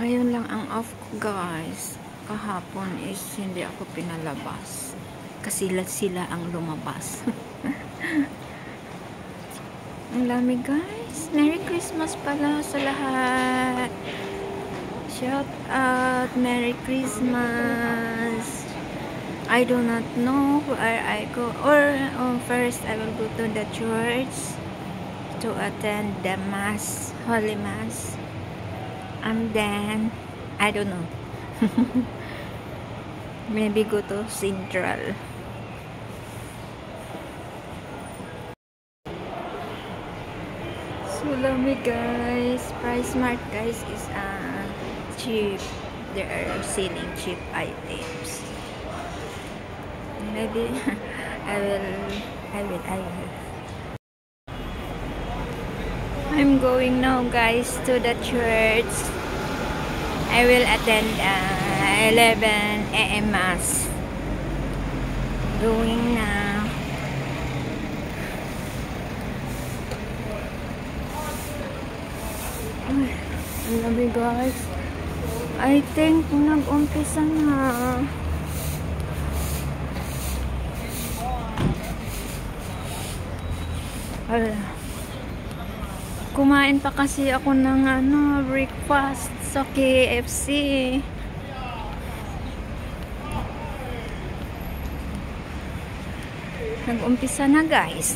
Ngayon lang ang off ko, guys. Kahapon is hindi ako pinalabas. Kasi sila ang lumabas. Ang lamig, guys. Merry Christmas pala sa lahat. Shout out. Merry Christmas. I do not know where I go. Or first, I will go to the church to attend the Mass, Holy Mass. And then, I don't know. Maybe go to Central. So lamig, guys. Price Mart, guys, is cheap. They are selling cheap items. Maybe I will. I'm going now, guys, to the church. I will attend 11 a.m. Mass. Going now. Ay, ang lamig, guys. I think nag-umpisa na. Kumain pa kasi ako ng breakfast sa KFC. Nag-umpisa na, guys.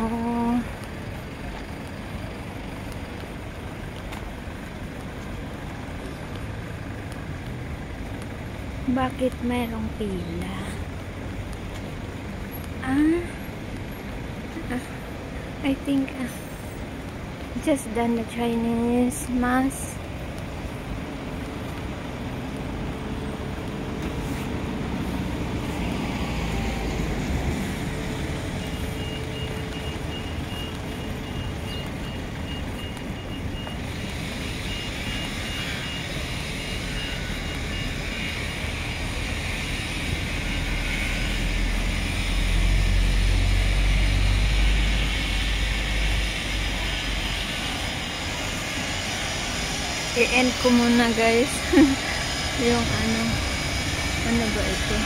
Oh. Bakit mayroong pila? I think just done the Chinese Mass. I-end ko muna, guys. Yung ano ba ito?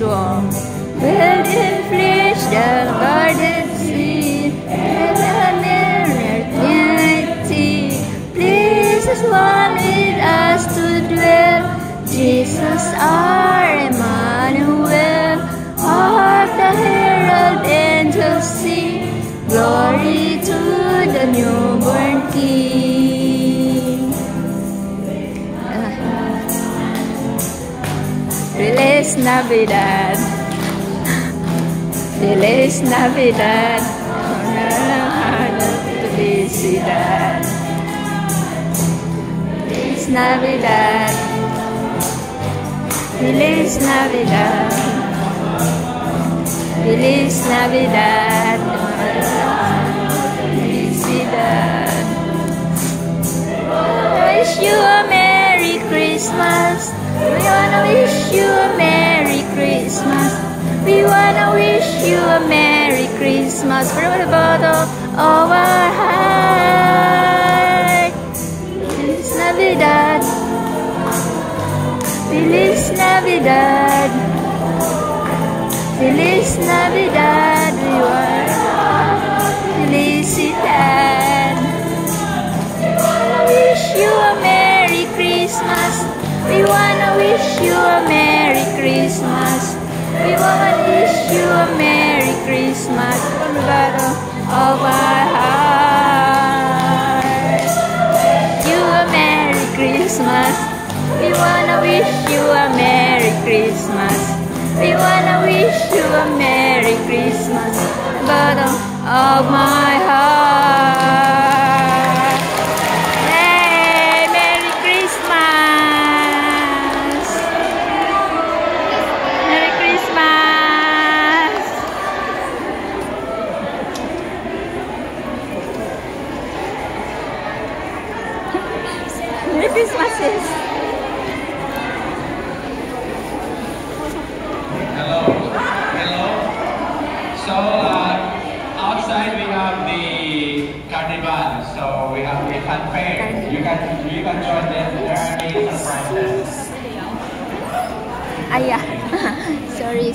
swarm will inflict the guarded sea and eternity. Please as one with us to dwell. Jesus our Emmanuel. Hark the herald angels sing. Glory to the newborn King. Feliz Navidad. Feliz Navidad. Felicidad. Feliz Navidad. Feliz Navidad. Feliz Navidad. Felicidad. Wish you a Merry Christmas. We wanna wish you a Merry Christmas. We wanna wish you a Merry Christmas from the bottom of our heart. Feliz Navidad. Feliz Navidad. Feliz Navidad. We want felicidad. We wanna wish you a Merry Christmas. We wanna wish you a Merry Christmas. We wanna wish you a Merry Christmas from the bottom of our heart. You a Merry Christmas. We wanna wish you a Merry Christmas. We wanna wish you a Merry Christmas from the bottom of my heart. Hey, Merry Christmas! Merry Christmas! Merry Christmases! Hello. Hello. So outside we have the carnival. So we have the fanfare. You can join them. There are many surprises. Sorry.